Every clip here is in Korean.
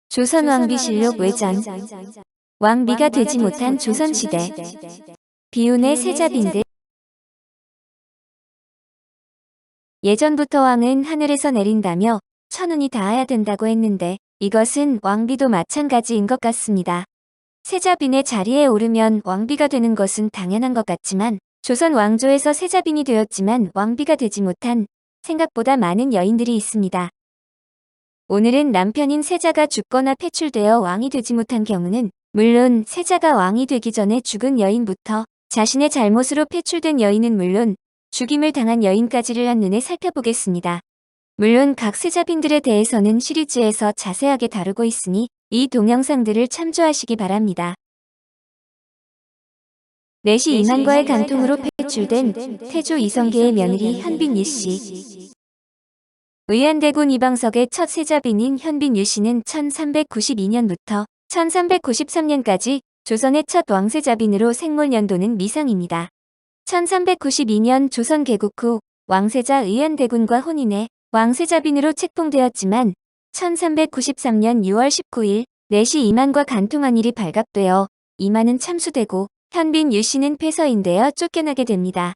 조선왕비실록 외전. 왕비가 되지 못한 조선시대. 비운의 세자빈들. 예전부터 왕은 하늘에서 내린다며 천운이 닿아야 된다고 했는데 이것은 왕비도 마찬가지인 것 같습니다. 세자빈의 자리에 오르면 왕비가 되는 것은 당연한 것 같지만 조선 왕조에서 세자빈이 되었지만 왕비가 되지 못한 생각보다 많은 여인들이 있습니다. 오늘은 남편인 세자가 죽거나 폐출되어 왕이 되지 못한 경우는 물론 세자가 왕이 되기 전에 죽은 여인부터 자신의 잘못으로 폐출된 여인은 물론 죽임을 당한 여인까지를 한눈에 살펴보겠습니다. 물론 각 세자빈들에 대해서는 시리즈에서 자세하게 다루고 있으니 이 동영상들을 참조하시기 바랍니다. 내시 이만과의 간통으로 폐출된 태조 이성계의 며느리 현빈 유씨. 의안대군 이방석의 첫 세자빈인 현빈 유씨는 1392년부터 1393년까지 조선의 첫 왕세자빈으로 생몰연도는 미상입니다. 1392년 조선 개국 후 왕세자 의안대군과 혼인해 왕세자빈으로 책봉되었지만 1393년 6월 19일 내시 이만과 간통한 일이 발각되어 이만은 참수되고 현빈 유씨는 폐서인되어 쫓겨나게 됩니다.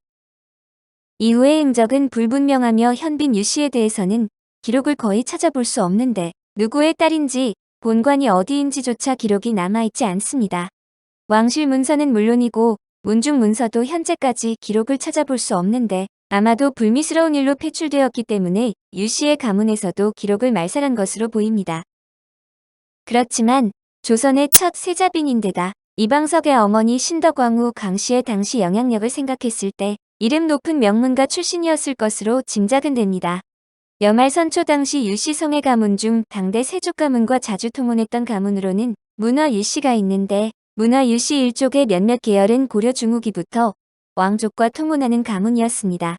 이후의 행적은 불분명하며 현빈 유씨에 대해서는 기록을 거의 찾아볼 수 없는데 누구의 딸인지 본관이 어디인지조차 기록이 남아있지 않습니다. 왕실 문서는 물론이고 문중 문서도 현재까지 기록을 찾아볼 수 없는데 아마도 불미스러운 일로 폐출되었기 때문에 유씨의 가문에서도 기록을 말살한 것으로 보입니다. 그렇지만 조선의 첫 세자빈인데다 이방석의 어머니 신덕왕후 강씨의 당시 영향력을 생각했을 때 이름 높은 명문가 출신이었을 것으로 짐작은 됩니다. 여말선초 당시 유씨 성의 가문 중 당대 세족 가문과 자주 통혼했던 가문으로는 문화 유씨가 있는데 문화 유씨 일족의 몇몇 계열은 고려 중후기부터 왕족과 통혼하는 가문이었습니다.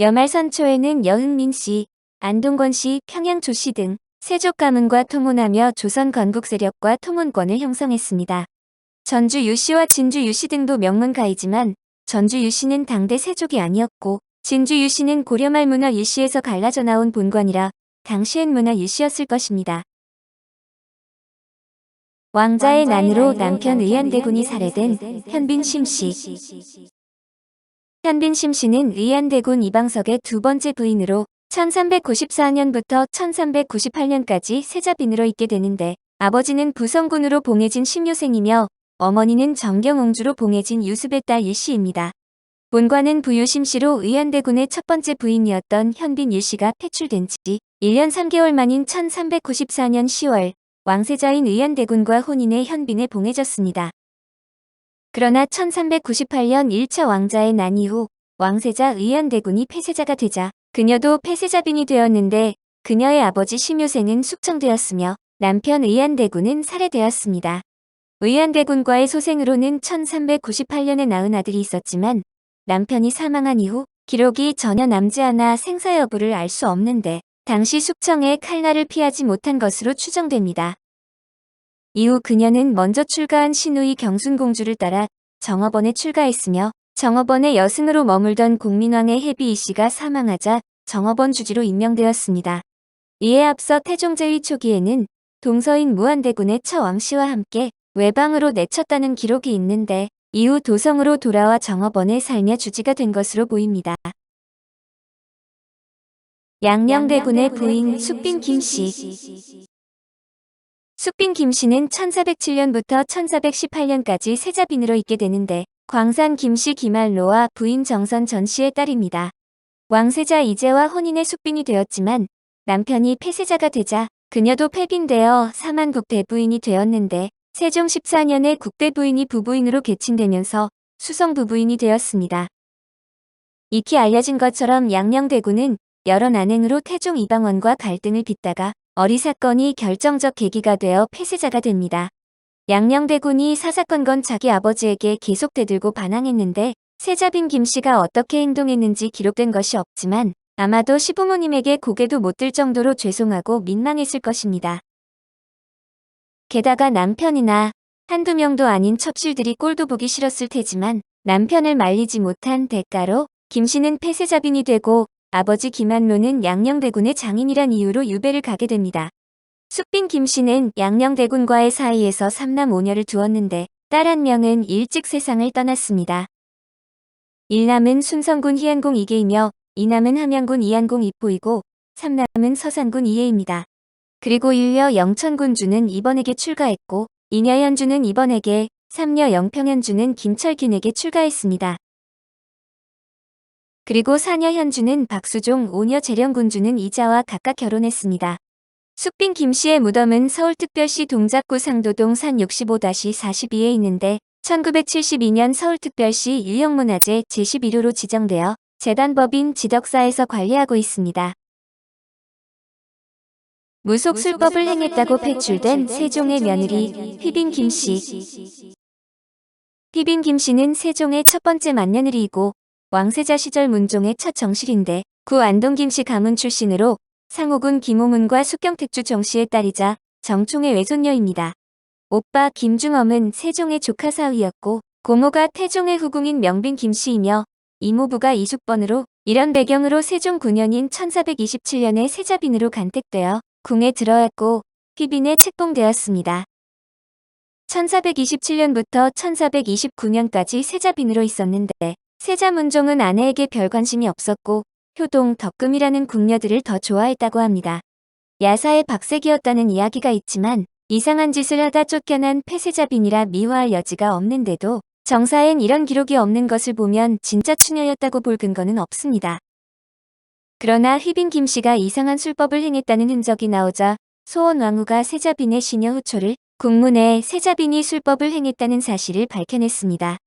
여말선초에는 여흥민씨, 안동권씨, 평양조씨 등 세족 가문과 통혼하며 조선 건국 세력과 통혼권을 형성했습니다. 전주 유씨와 진주 유씨 등도 명문가이지만 전주 유씨는 당대 세족이 아니었고 진주 유씨는 고려말 문화 유씨에서 갈라져 나온 본관이라 당시엔 문화 유씨였을 것입니다. 왕자의 난으로 남편 의안대군이 살해된 현빈 심씨. 현빈 심씨는 의안대군 이방석의 두 번째 부인으로 1394년부터 1398년까지 세자빈으로 있게 되는데 아버지는 부성군으로 봉해진 심유생이며 어머니는 정경옹주로 봉해진 유습의 딸 유씨입니다. 본관은 부유 심씨로 의안대군의 첫 번째 부인이었던 현빈 유씨가 폐출된 지 1년 3개월 만인 1394년 10월 왕세자인 의안대군과 혼인해 현빈에 봉해졌습니다. 그러나 1398년 1차 왕자의 난 이후 왕세자 의안대군이 폐세자가 되자 그녀도 폐세자빈이 되었는데 그녀의 아버지 심유생은 숙청되었으며 남편 의안대군은 살해되었습니다. 의안대군과의 소생으로는 1398년에 낳은 아들이 있었지만 남편이 사망한 이후 기록이 전혀 남지 않아 생사 여부를 알 수 없는데 당시 숙청에 칼날을 피하지 못한 것으로 추정됩니다. 이후 그녀는 먼저 출가한 신우이 경순공주를 따라 정업원에 출가했으며 정업원의 여승으로 머물던 공민왕의 해비 이씨가 사망하자 정업원 주지로 임명되었습니다. 이에 앞서 태종제위 초기에는 동서인 무안대군의 처왕씨와 함께 외방으로 내쳤다는 기록이 있는데 이후 도성으로 돌아와 정업원에 살며 주지가 된 것으로 보입니다. 양녕대군의 부인 숙빈 김씨. 숙빈 김씨는 1407년부터 1418년까지 세자빈으로 있게 되는데 광산 김씨 김알로와 부인 정선 전씨의 딸입니다. 왕세자 이제와 혼인해 숙빈이 되었지만 남편이 폐세자가 되자 그녀도 폐빈되어 사만국 대부인이 되었는데 세종 14년에 국대부인이 부부인으로 개칭되면서 수성부부인이 되었습니다. 익히 알려진 것처럼 양녕대군은 여러 난행으로 태종 이방원과 갈등을 빚다가 어리사건이 결정적 계기가 되어 폐세자가 됩니다. 양녕대군이 사사건건 자기 아버지에게 계속 대들고 반항했는데 세자빈 김씨가 어떻게 행동했는지 기록된 것이 없지만 아마도 시부모님에게 고개도 못 들 정도로 죄송하고 민망했을 것입니다. 게다가 남편이나 한두 명도 아닌 첩실들이 꼴도 보기 싫었을 테지만 남편을 말리지 못한 대가로 김씨는 폐세자빈이 되고 아버지 김한로는 양녕대군의 장인이란 이유로 유배를 가게 됩니다. 숙빈 김씨는 양녕대군과의 사이에서 3남 5녀를 두었는데 딸 한 명은 일찍 세상을 떠났습니다. 1남은 순성군 희안공 이계이며 2남은 함양군 이안공 이포이고 3남은 서산군 이해입니다. 그리고 1녀 영천군주는 이번에게 출가했고 2녀 현주는 이번에게 3녀 영평현주는 김철균에게 출가했습니다. 그리고 4녀 현주는 박수종 5녀 재령군주는 이자와 각각 결혼했습니다. 숙빈 김씨의 무덤은 서울특별시 동작구 상도동 산 65-42에 있는데 1972년 서울특별시 유형문화재 제11호로 지정되어 재단법인 지덕사에서 관리하고 있습니다. 무속술법을 행했다고 배출된 세종의 며느리 휘빈 김씨. 휘빈 김씨는 세종의 첫 번째 맏며느리이고 왕세자 시절 문종의 첫 정실인데 구 안동 김씨 가문 출신으로 상호군 김호문과 숙경택주 정씨의 딸이자 정총의 외손녀입니다. 오빠 김중엄은 세종의 조카 사위였고 고모가 태종의 후궁인 명빈 김씨이며 이모부가 이숙번으로 이런 배경으로 세종 9년인 1427년에 세자빈으로 간택되어 궁에 들어왔고 휘빈에 책봉되었습니다. 1427년부터 1429년까지 세자빈으로 있었는데 세자 문종은 아내에게 별 관심이 없었고 효동, 덕금이라는 궁녀들을 더 좋아했다고 합니다. 야사의 박색이었다는 이야기가 있지만 이상한 짓을 하다 쫓겨난 폐세자빈이라 미화할 여지가 없는데도 정사엔 이런 기록이 없는 것을 보면 진짜 추녀였다고 볼 근거는 없습니다. 그러나 휘빈 김씨가 이상한 술법을 행했다는 흔적이 나오자 소원왕후가 세자빈의 시녀 후초를 국문에 세자빈이 술법을 행했다는 사실을 밝혀냈습니다.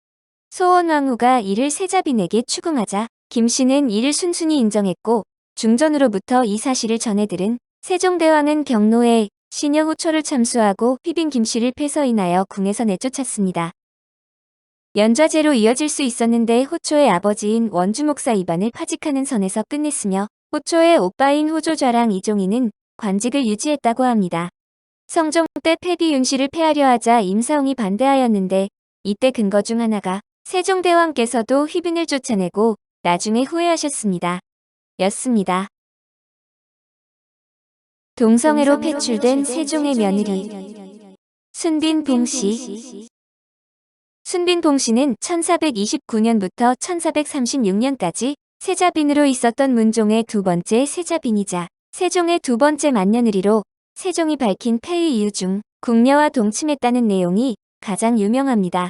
소원왕후가 이를 세자빈에게 추궁하자 김씨는 이를 순순히 인정했고 중전으로부터 이 사실을 전해들은 세종대왕은 경로에 시녀 후초를 참수하고 휘빈 김씨를 패서인하여 궁에서 내쫓았습니다. 연좌제로 이어질 수 있었는데 호초의 아버지인 원주목사 이반을 파직하는 선에서 끝냈으며 호초의 오빠인 호조좌랑 이종희는 관직을 유지했다고 합니다. 성종 때 패비 윤씨를 폐하려 하자 임사홍이 반대하였는데 이때 근거 중 하나가 세종대왕께서도 휘빈을 쫓아내고 나중에 후회하셨습니다. 였습니다. 동성애로 배출된 세종의 며느리 순빈 봉씨. 순빈 봉씨는 1429년부터 1436년까지 세자빈으로 있었던 문종의 두 번째 세자빈이자 세종의 두 번째 맏며느리로 세종이 밝힌 폐위 이유 중 궁녀와 동침했다는 내용이 가장 유명합니다.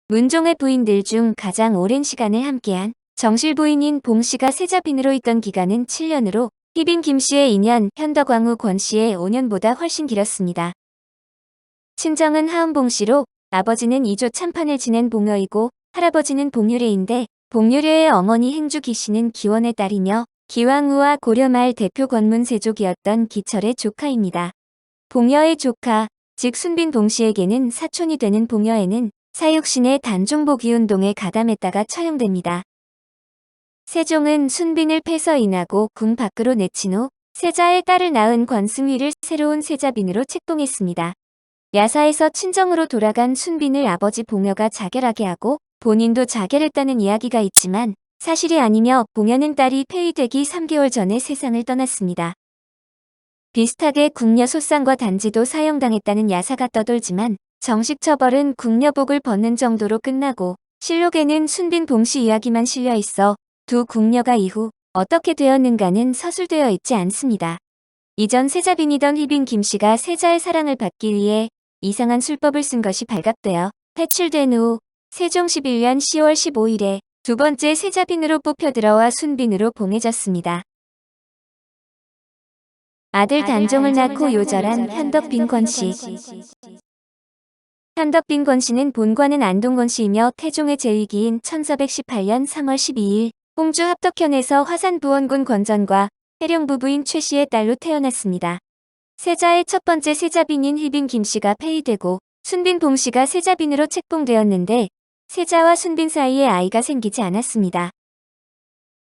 문종의 부인들 중 가장 오랜 시간을 함께한 정실 부인인 봉씨가 세자빈으로 있던 기간은 7년으로 휘빈 김씨의 2년, 현덕왕후 권씨의 5년보다 훨씬 길었습니다. 친정은 하은봉씨로 아버지는 이조 참판을 지낸 봉여이고 할아버지는 봉유래인데 봉유래의 어머니 행주 기씨는 기원의 딸이며 기왕후와 고려말 대표 권문 세족이었던 기철의 조카입니다. 봉여의 조카, 즉 순빈 봉씨에게는 사촌이 되는 봉여애는 사육신의 단종보기운동에 가담했다가 처형됩니다. 세종은 순빈을 패서인하고 궁 밖으로 내친 후 세자의 딸을 낳은 권승위를 새로운 세자빈으로 책봉했습니다. 야사에서 친정으로 돌아간 순빈을 아버지 봉여가 자결하게 하고 본인도 자결했다는 이야기가 있지만 사실이 아니며 봉여는 딸이 폐위되기 3개월 전에 세상을 떠났습니다. 비슷하게 궁녀 소상과 단지도 사형당했다는 야사가 떠돌지만 정식 처벌은 궁녀복을 벗는 정도로 끝나고 실록에는 순빈 봉씨 이야기만 실려 있어 두 궁녀가 이후 어떻게 되었는가는 서술되어 있지 않습니다. 이전 세자빈이던 휘빈 김씨가 세자의 사랑을 받기 위해 이상한 술법을 쓴 것이 발각되어 회출된 후 세종 11년 10월 15일에 두 번째 세자빈으로 뽑혀 들어와 순빈으로 봉해졌습니다. 아들 단종을 낳고 요절한 현덕빈 권씨. 현덕빈 권씨는 본관은 안동 권씨이며 태종의 제2기인 1418년 3월 12일 홍주 합덕현에서 화산부원군 권전과 해령 부부인 최씨의 딸로 태어났습니다. 세자의 첫 번째 세자빈인 휘빈 김씨가 폐위되고 순빈 봉씨가 세자빈으로 책봉되었는데 세자와 순빈 사이에 아이가 생기지 않았습니다.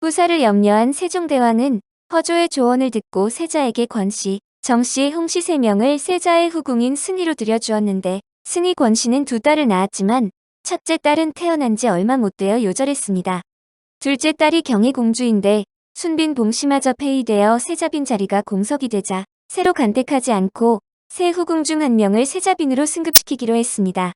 후사를 염려한 세종대왕은 허조의 조언을 듣고 세자에게 권씨, 정씨, 홍씨 3명을 세자의 후궁인 승희로 들여주었는데 승희 권씨는 두 딸을 낳았지만 첫째 딸은 태어난 지 얼마 못 되어 요절했습니다. 둘째 딸이 경희공주인데 순빈 봉씨마저 폐위되어 세자빈 자리가 공석이 되자 새로 간택하지 않고 세 후궁 중 한 명을 세자빈으로 승급시키기로 했습니다.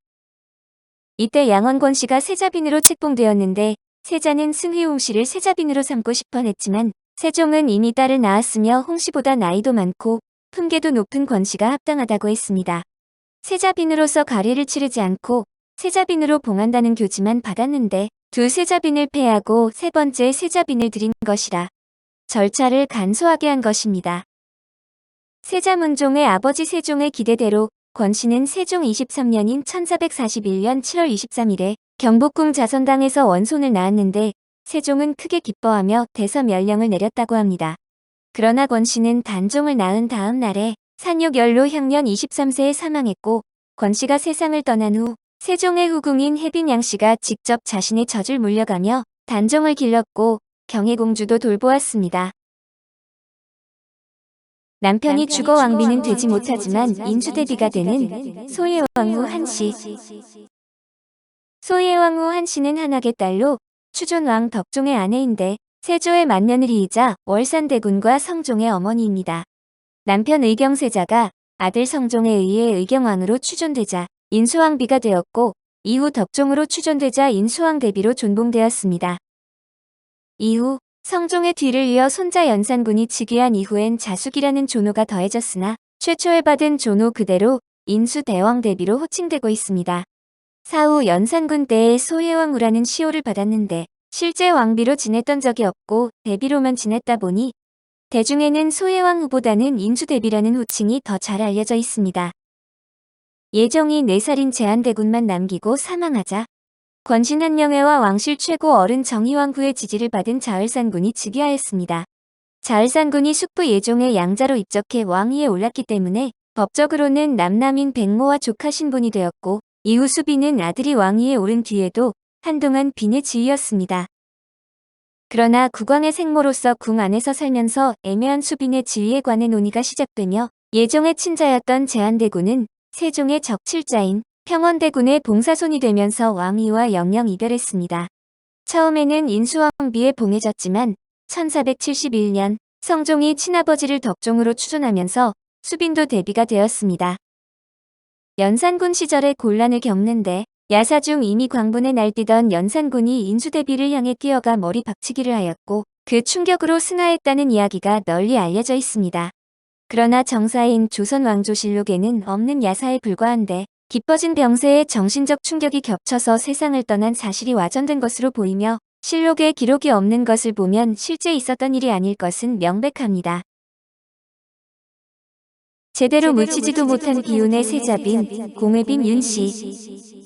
이때 양원권 씨가 세자빈으로 책봉되었는데 세자는 승휘홍 씨를 세자빈으로 삼고 싶어 했지만 세종은 이미 딸을 낳았으며 홍 씨보다 나이도 많고 품계도 높은 권 씨가 합당하다고 했습니다. 세자빈으로서 가례를 치르지 않고 세자빈으로 봉한다는 교지만 받았는데 두 세자빈을 폐하고 세 번째 세자빈을 들인 것이라 절차를 간소하게 한 것입니다. 세자문종의 아버지 세종의 기대대로 권 씨는 세종 23년인 1441년 7월 23일에 경복궁 자선당에서 원손을 낳았는데 세종은 크게 기뻐하며 대서 면령을 내렸다고 합니다. 그러나 권 씨는 단종을 낳은 다음 날에 산육연로 향년 23세에 사망했고 권 씨가 세상을 떠난 후 세종의 후궁인 혜빈양 씨가 직접 자신의 젖을 물려가며 단종을 길렀고 경혜공주도 돌보았습니다. 남편이 죽어 왕비는 되지 못하지만 인수대비가 되는 소의 왕후 한씨. 소의 왕후 한씨는 한학의 딸로 추존왕 덕종의 아내인데 세조의 맏며느리이자 월산대군과 성종의 어머니입니다. 남편 의경세자가 아들 성종에 의해 의경왕으로 추존되자 인수왕비가 되었고 이후 덕종으로 추존되자 인수왕대비로 존봉되었습니다. 이후 성종의 뒤를 이어 손자 연산군이 즉위한 이후엔 자숙이라는 존호가 더해졌으나 최초에 받은 존호 그대로 인수대왕대비로 호칭되고 있습니다. 사후 연산군 때에 소예왕후라는 시호를 받았는데 실제 왕비로 지냈던 적이 없고 대비로만 지냈다 보니 대중에는 소예왕후보다는 인수대비라는 호칭이 더 잘 알려져 있습니다. 예정이 4살인 제한대군만 남기고 사망하자 권신 한명회와 왕실 최고 어른 정희왕후의 지지를 받은 자을산군이 즉위하였습니다. 자을산군이 숙부 예종의 양자로 입적해 왕위에 올랐기 때문에 법적으로는 남남인 백모와 조카 신분이 되었고 이후 수비는 아들이 왕위에 오른 뒤에도 한동안 빈의 지위였습니다. 그러나 국왕의 생모로서 궁 안에서 살면서 애매한 수빈의 지위에 관해 논의가 시작되며 예종의 친자였던 제한대군은 세종의 적칠자인 평원대군의 봉사손이 되면서 왕위와 영영 이별했습니다. 처음에는 인수왕비에 봉해졌지만 1471년 성종이 친아버지를 덕종으로 추존하면서 수빈도 대비가 되었습니다. 연산군 시절에 곤란을 겪는데 야사 중 이미 광분에 날뛰던 연산군이 인수대비를 향해 뛰어가 머리 박치기를 하였고 그 충격으로 승하했다는 이야기가 널리 알려져 있습니다. 그러나 정사인 조선왕조실록에는 없는 야사에 불과한데 깊어진 병세에 정신적 충격이 겹쳐서 세상을 떠난 사실이 와전된 것으로 보이며 실록에 기록이 없는 것을 보면 실제 있었던 일이 아닐 것은 명백합니다. 제대로 묻히지도 못한 비운의 세자빈, 공회빈 윤씨.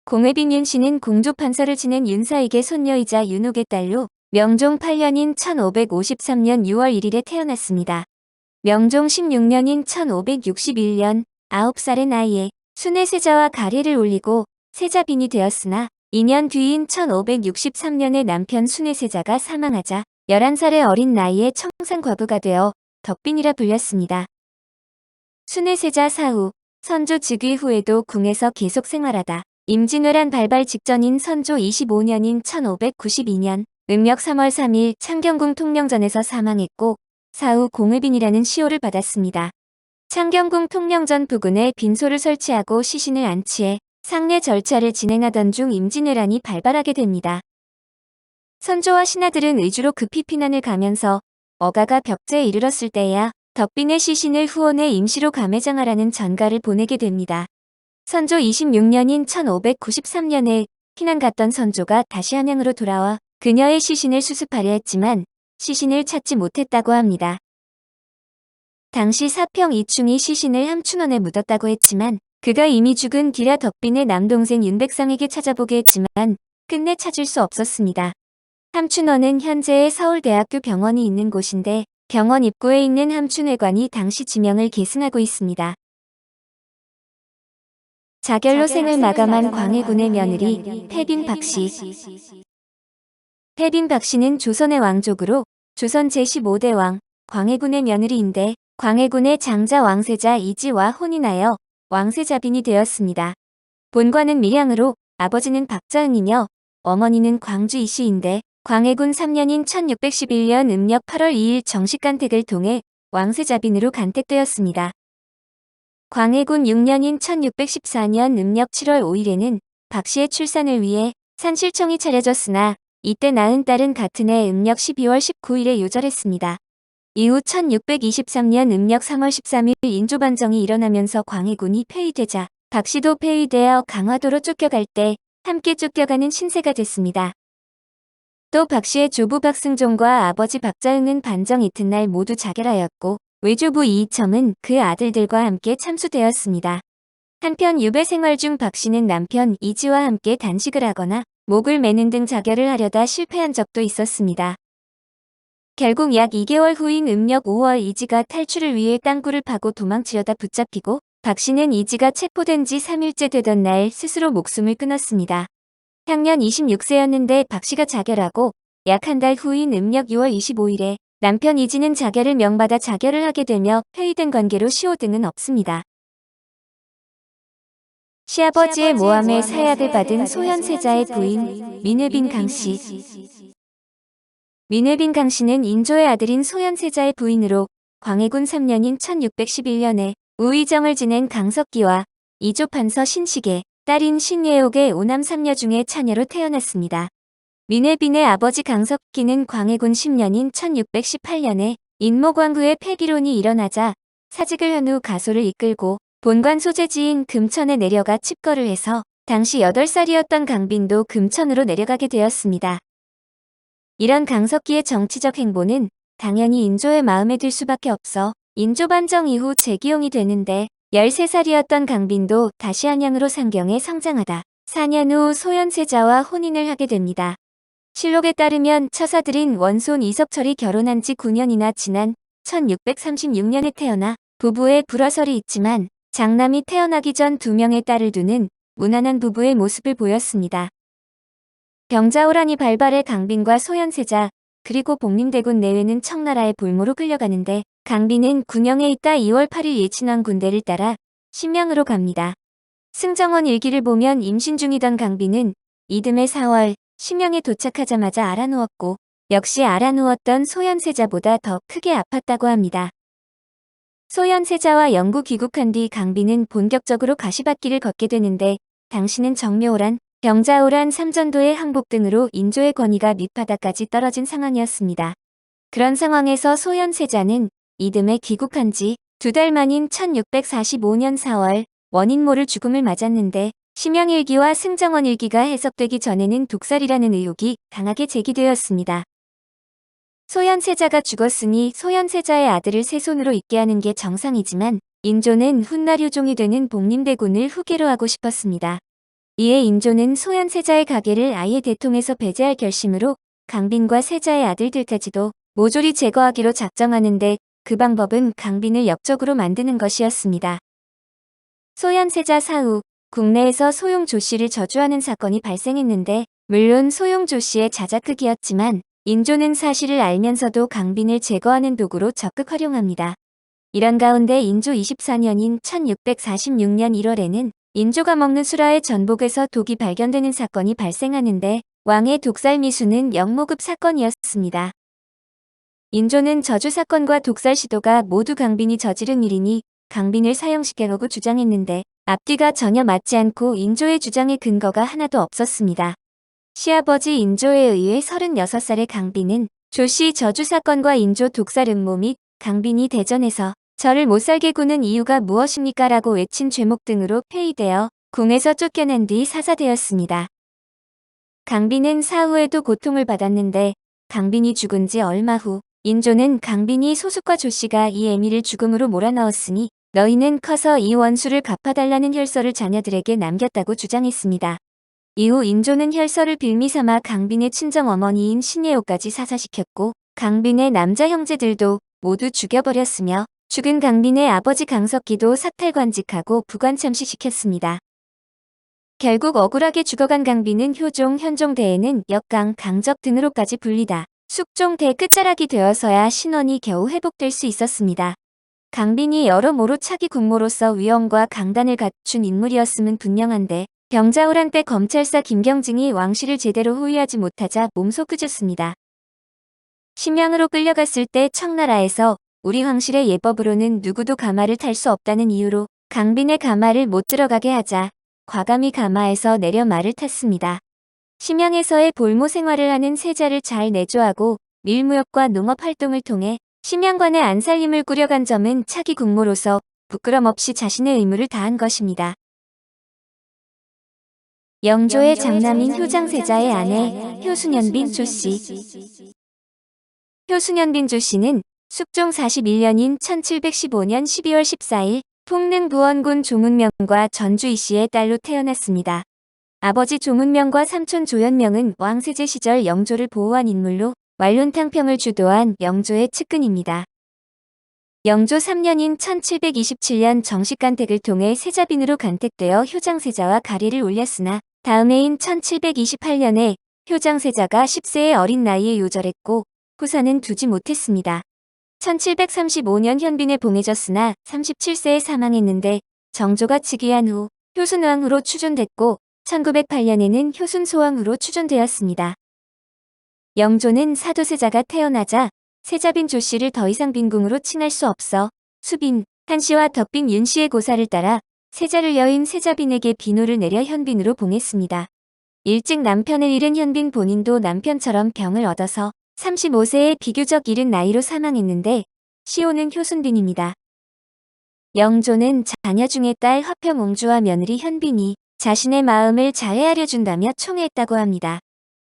공회빈 윤씨는 공조판서를 지낸 윤사익의 손녀이자 윤옥의 딸로 명종 8년인 1553년 6월 1일에 태어났습니다. 명종 16년인 1561년 9살의 나이에 순회세자와 가례를 올리고 세자빈이 되었으나 2년 뒤인 1563년에 남편 순회세자가 사망하자 11살의 어린 나이에 청산과부가 되어 덕빈이라 불렸습니다. 순회세자 사후, 선조 즉위 후에도 궁에서 계속 생활하다 임진왜란 발발 직전인 선조 25년인 1592년 음력 3월 3일 창경궁 통령전에서 사망했고 사후 공회빈이라는 시호를 받았습니다. 창경궁 통령전 부근에 빈소를 설치하고 시신을 안치해 상례 절차를 진행하던 중 임진왜란이 발발하게 됩니다. 선조와 신하들은 의주로 급히 피난을 가면서 어가가 벽제에 이르렀을 때야 덕빈의 시신을 후원해 임시로 감회장하라는 전가를 보내게 됩니다. 선조 26년인 1593년에 피난 갔던 선조가 다시 한양으로 돌아와 그녀의 시신을 수습하려 했지만 시신을 찾지 못했다고 합니다. 당시 사평 이충이 시신을 함춘원에 묻었다고 했지만 그가 이미 죽은 기라 덕빈의 남동생 윤백상에게 찾아보게 했지만 끝내 찾을 수 없었습니다. 함춘원은 현재의 서울대학교 병원이 있는 곳인데 병원 입구에 있는 함춘회관이 당시 지명을 계승하고 있습니다. 자결로 생을 마감한 광해군의 며느리 패빈 박씨. 패빈 박씨는 조선의 왕족으로 조선 제15대 왕 광해군의 며느리인데 광해군의 장자 왕세자 이지와 혼인하여 왕세자빈이 되었습니다. 본관은 밀양으로 아버지는 박자응이며 어머니는 광주 이씨인데 광해군 3년인 1611년 음력 8월 2일 정식간택을 통해 왕세자빈으로 간택되었습니다. 광해군 6년인 1614년 음력 7월 5일에는 박씨의 출산을 위해 산실청이 차려졌으나 이때 낳은 딸은 같은 해 음력 12월 19일에 요절했습니다. 이후 1623년 음력 3월 13일 인조반정이 일어나면서 광해군이 폐위되자 박씨도 폐위되어 강화도로 쫓겨갈 때 함께 쫓겨가는 신세가 됐습니다. 또 박씨의 조부 박승종과 아버지 박자흥은 반정 이튿날 모두 자결하였고 외조부 이이첨은 그 아들들과 함께 참수되었습니다. 한편 유배 생활 중 박씨는 남편 이지와 함께 단식을 하거나 목을 매는 등 자결을 하려다 실패한 적도 있었습니다. 결국 약 2개월 후인 음력 5월 이지가 탈출을 위해 땅굴을 파고 도망치려다 붙잡히고 박씨는 이지가 체포된 지 3일째 되던 날 스스로 목숨을 끊었습니다. 향년 26세였는데 박씨가 자결하고 약 한 달 후인 음력 6월 25일에 남편 이지는 자결을 명받아 자결을 하게 되며 폐위된 관계로 시호 등은 없습니다. 시아버지의 모함에 사약을 받은 소현세자의 부인 민회빈 강씨. 민회빈 강씨는 인조의 아들인 소현세자의 부인으로 광해군 3년인 1611년에 우의정을 지낸 강석기와 이조 판서 신식의 딸인 신예옥의 오남 3녀 중에 차녀로 태어났습니다. 민회빈의 아버지 강석기는 광해군 10년인 1618년에 인모광구의 폐기론이 일어나자 사직을 한 후 가소를 이끌고 본관 소재지인 금천에 내려가 칩거를 해서 당시 8살이었던 강빈도 금천으로 내려가게 되었습니다. 이런 강석기의 정치적 행보는 당연히 인조의 마음에 들 수밖에 없어 인조반정 이후 재기용이 되는데 13살이었던 강빈도 다시 한양으로 상경해 성장하다 4년 후 소현세자와 혼인을 하게 됩니다. 실록에 따르면 처사들인 원손 이석철이 결혼한 지 9년이나 지난 1636년에 태어나 부부의 불화설이 있지만 장남이 태어나기 전 2명의 딸을 두는 무난한 부부의 모습을 보였습니다. 병자호란이 발발해 강빈과 소현세자 그리고 복림대군 내외는 청나라의 볼모로 끌려가는데 강빈은 군영에 있다 2월 8일 예친왕 군대를 따라 신명으로 갑니다. 승정원 일기를 보면 임신 중이던 강빈은 이듬해 4월 신명에 도착하자마자 알아누웠고 역시 알아누웠던 소현세자보다 더 크게 아팠다고 합니다. 소현세자와 영구 귀국한 뒤 강빈은 본격적으로 가시밭길을 걷게 되는데 당시는 정묘호란, 병자호란, 삼전도의 항복 등으로 인조의 권위가 밑바닥까지 떨어진 상황이었습니다. 그런 상황에서 소현세자는 이듬해 귀국한 지 2달 만인 1645년 4월 원인모를 죽음을 맞았는데 심양일기와 승정원일기가 해석되기 전에는 독살이라는 의혹이 강하게 제기되었습니다. 소현세자가 죽었으니 소현세자의 아들을 세손으로 있게 하는 게 정상이지만 인조는 훗날 효종이 되는 복림대군을 후계로 하고 싶었습니다. 이에 인조는 소현세자의 가계를 아예 대통에서 배제할 결심으로 강빈과 세자의 아들들까지도 모조리 제거하기로 작정하는데 그 방법은 강빈을 역적으로 만드는 것이었습니다. 소현세자 사후 국내에서 소용 조씨를 저주하는 사건이 발생했는데 물론 소용 조씨의 자작극이었지만 인조는 사실을 알면서도 강빈을 제거하는 도구로 적극 활용합니다. 이런 가운데 인조 24년인 1646년 1월에는 인조가 먹는 수라의 전복에서 독이 발견되는 사건이 발생하는데 왕의 독살 미수는 영모급 사건이었습니다. 인조는 저주 사건과 독살 시도가 모두 강빈이 저지른 일이니 강빈을 사형시키려고 주장했는데 앞뒤가 전혀 맞지 않고 인조의 주장에 근거가 하나도 없었습니다. 시아버지 인조에 의해 36살의 강빈은 조씨 저주 사건과 인조 독살 음모 및 강빈이 대전에서 저를 못살게 구는 이유가 무엇입니까? 라고 외친 죄목 등으로 폐위되어 궁에서 쫓겨난 뒤 사사되었습니다. 강빈은 사후에도 고통을 받았는데 강빈이 죽은 지 얼마 후 인조는 강빈이 소숙과 조씨가 이 애미를 죽음으로 몰아넣었으니 너희는 커서 이 원수를 갚아달라는 혈서를 자녀들에게 남겼다고 주장했습니다. 이후 인조는 혈서를 빌미삼아 강빈의 친정어머니인 신예옥까지 사사시켰고 강빈의 남자 형제들도 모두 죽여버렸으며 죽은 강빈의 아버지 강석기도 사탈관직하고 부관참시시켰습니다. 결국 억울하게 죽어간 강빈은 효종, 현종대에는 역강, 강적 등으로까지 불리다 숙종대 끝자락이 되어서야 신원이 겨우 회복될 수 있었습니다. 강빈이 여러모로 차기 국모로서 위엄과 강단을 갖춘 인물이었음은 분명한데 병자호란 때 검찰사 김경증이 왕실을 제대로 호위하지 못하자 몸소 심양으로 끌려갔을 때 청나라에서 우리 황실의 예법으로는 누구도 가마를 탈 수 없다는 이유로 강빈의 가마를 못 들어가게 하자 과감히 가마에서 내려 말을 탔습니다. 심양에서의 볼모 생활을 하는 세자를 잘 내조하고 밀무역과 농업 활동을 통해 심양관의 안살림을 꾸려간 점은 차기 국모로서 부끄럼 없이 자신의 의무를 다한 것입니다. 영조의 장남인 효장세자의 아내 효순현빈 조씨. 효순현빈 조씨는 숙종 41년인 1715년 12월 14일 통릉 부원군 조문명과 전주 이씨의 딸로 태어났습니다. 아버지 조문명과 삼촌 조연명은 왕세제 시절 영조를 보호한 인물로 완론탕평을 주도한 영조의 측근입니다. 영조 3년인 1727년 정식간택을 통해 세자빈으로 간택되어 효장세자와 가리를 올렸으나 다음 해인 1728년에 효장세자가 10세의 어린 나이에 요절했고 후사는 두지 못했습니다. 1735년 현빈에 봉해졌으나 37세에 사망했는데 정조가 즉위한 후 효순왕후로 추존됐고 1908년에는 효순소왕후로 추존되었습니다. 영조는 사도세자가 태어나자 세자빈 조씨를 더 이상 빈궁으로 칭할 수 없어 수빈, 한씨와 덕빈, 윤씨의 고사를 따라 세자를 여인 세자빈에게 비노를 내려 현빈으로 봉했습니다. 일찍 남편을 잃은 현빈 본인도 남편처럼 병을 얻어서 35세의 비교적 이른 나이로 사망했는데 시호는 효순빈입니다. 영조는 자녀 중에 딸 화평옹주와 며느리 현빈이 자신의 마음을 자해하려 준다며 총애했다고 합니다.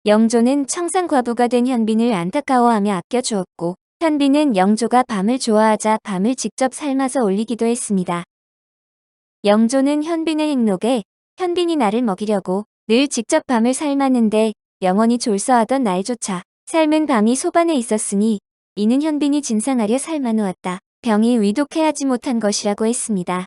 영조는 청산과부가 된 현빈을 안타까워하며 아껴주었고 현빈은 영조가 밤을 좋아하자 밤을 직접 삶아서 올리기도 했습니다. 영조는 현빈의 행록에 현빈이 나를 먹이려고 늘 직접 밤을 삶았는데 영원히 졸서하던 날조차 삶은 밤이 소반에 있었으니 이는 현빈이 진상하려 삶아놓았다. 병이 위독해하지 못한 것이라고 했습니다.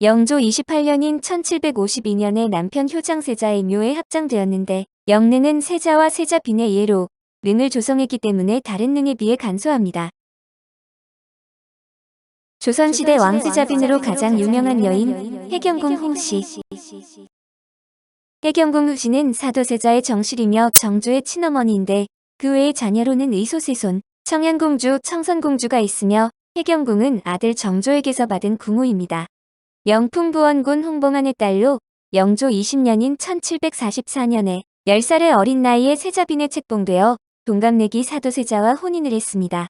영조 28년인 1752년에 남편 효장세자의 묘에 합장되었는데 영능은 세자와 세자빈의 예로 능을 조성했기 때문에 다른 능에 비해 간소합니다. 조선시대 왕세자빈으로 가장 유명한 여인 해경궁 홍씨. 해경궁 홍씨는 사도세자의 정실이며 정조의 친어머니인데 그 외의 자녀로는 의소세손, 청양공주, 청선공주가 있으며 해경궁은 아들 정조에게서 받은 궁후입니다. 영풍부원군 홍봉안의 딸로 영조 20년인 1744년에 10살의 어린 나이에 세자빈에 책봉되어 동갑내기 사도세자와 혼인을 했습니다.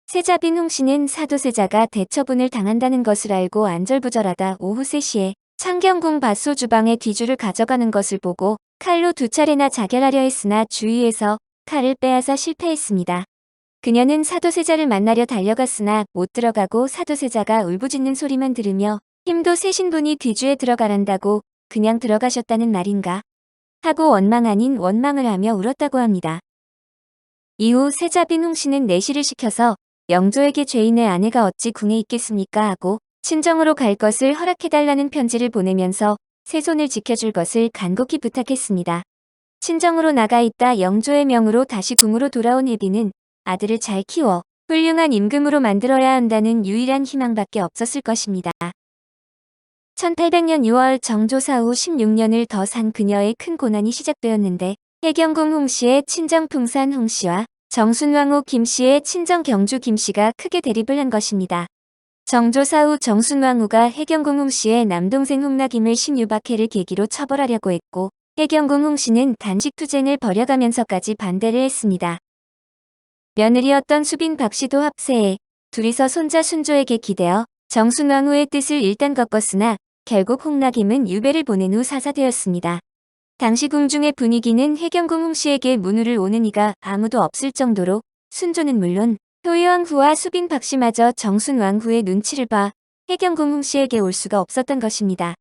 세자빈 홍씨는 사도세자가 대처분을 당한다는 것을 알고 안절부절하다 오후 3시에 창경궁 밭소 주방에 뒤주를 가져가는 것을 보고 칼로 2차례나 자결하려 했으나 주위에서 칼을 빼앗아 실패했습니다. 그녀는 사도세자를 만나려 달려갔으나 못 들어가고 사도세자가 울부짖는 소리만 들으며 힘도 세신 분이 뒤주에 들어가란다고 그냥 들어가셨다는 말인가 하고 원망 아닌 원망을 하며 울었다고 합니다. 이후 세자빈 홍씨는 내시를 시켜서 영조에게 죄인의 아내가 어찌 궁에 있겠습니까 하고 친정으로 갈 것을 허락해달라는 편지를 보내면서 세손을 지켜줄 것을 간곡히 부탁했습니다. 친정으로 나가 있다 영조의 명으로 다시 궁으로 돌아온 혜빈은 아들을 잘 키워 훌륭한 임금으로 만들어야 한다는 유일한 희망밖에 없었을 것입니다. 1800년 6월 정조 사후 16년을 더 산 그녀의 큰 고난이 시작되었는데 해경궁 홍씨의 친정 풍산 홍씨와 정순왕후 김씨의 친정 경주 김씨가 크게 대립을 한 것입니다. 정조 사후 정순왕후가 해경궁 홍씨의 남동생 홍락임을 신유박해를 계기로 처벌하려고 했고 해경궁 홍씨는 단식 투쟁을 벌여가면서까지 반대를 했습니다. 며느리였던 수빈 박씨도 합세해 둘이서 손자 순조에게 기대어 정순왕후의 뜻을 일단 꺾었으나 결국 홍락임은 유배를 보낸 후 사사되었습니다. 당시 궁중의 분위기는 해경궁 홍씨에게 문우를 오는 이가 아무도 없을 정도로 순조는 물론 효의왕후와 수빈 박씨마저 정순왕후의 눈치를 봐 해경궁 홍씨에게 올 수가 없었던 것입니다.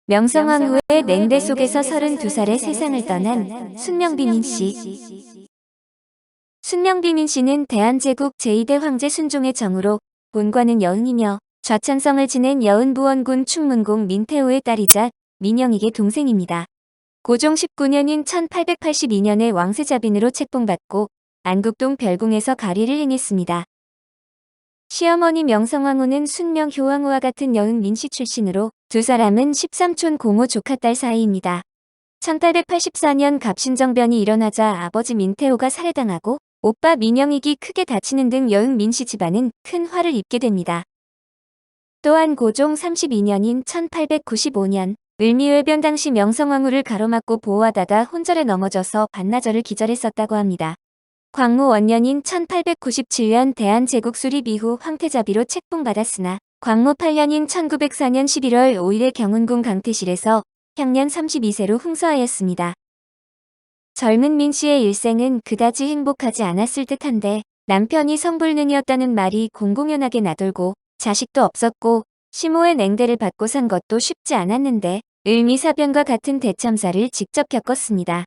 명성왕후의 냉대 속에서 32살의 세상을 떠난 순명비민씨. 순명비민씨는 대한제국 제2대 황제 순종의 정으로 본관은 여흥이며 좌찬성을 지낸 여은부원군 충문공 민태호의 딸이자 민영익의 동생입니다. 고종 19년인 1882년에 왕세자빈으로 책봉받고 안국동 별궁에서 가리를 행했습니다. 시어머니 명성왕후는 순명효왕후와 같은 여은 민씨 출신으로 두 사람은 13촌 고모 조카딸 사이입니다. 1884년 갑신정변이 일어나자 아버지 민태호가 살해당하고 오빠 민영익이 크게 다치는 등 여은 민씨 집안은 큰 화를 입게 됩니다. 또한 고종 32년인 1895년 을미외변 당시 명성황후를 가로막고 보호하다가 혼절에 넘어져서 반나절을 기절했었다고 합니다. 광무 원년인 1897년 대한제국 수립 이후 황태자비로 책봉받았으나 광무 8년인 1904년 11월 5일에 경운궁 강태실에서 향년 32세로 흥서하였습니다. 젊은 민씨의 일생은 그다지 행복하지 않았을 듯한데 남편이 성불능이었다는 말이 공공연하게 나돌고 자식도 없었고 시모의 냉대를 받고 산 것도 쉽지 않았는데 을미사변과 같은 대참사를 직접 겪었습니다.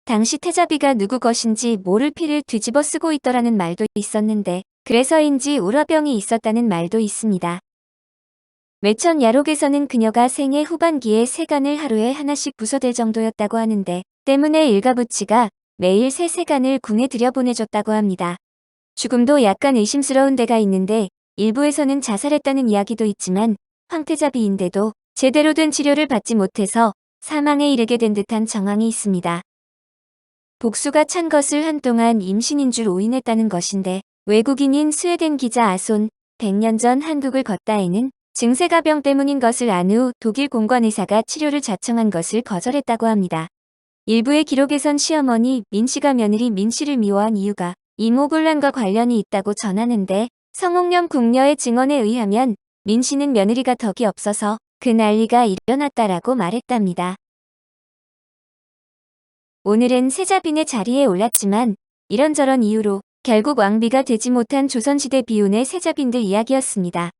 당시 태자비가 누구 것인지 모를 피를 뒤집어 쓰고 있더라는 말도 있었는데 그래서인지 우라병이 있었다는 말도 있습니다. 매천 야록에서는 그녀가 생애 후반기에 세간을 하루에 하나씩 부숴댈 정도였다고 하는데 때문에 일가부치가 매일 새 세간을 궁에 들여보내줬다고 합니다. 죽음도 약간 의심스러운 데가 있는데 일부에서는 자살했다는 이야기도 있지만 황태자비인데도 제대로 된 치료를 받지 못해서 사망에 이르게 된 듯한 정황이 있습니다. 복수가 찬 것을 한동안 임신인 줄 오인했다는 것인데 외국인인 스웨덴 기자 아손 100년 전 한국을 걷다에는 증세가병 때문인 것을 안 후 독일 공관의사가 치료를 자청한 것을 거절했다고 합니다. 일부의 기록에선 시어머니 민씨가 며느리 민씨를 미워한 이유가 이모곤란과 관련이 있다고 전하는데 성홍렴 궁녀의 증언에 의하면 민씨는 며느리가 덕이 없어서 그 난리가 일어났다라고 말했답니다. 오늘은 세자빈의 자리에 올랐지만 이런저런 이유로 결국 왕비가 되지 못한 조선시대 비운의 세자빈들 이야기였습니다.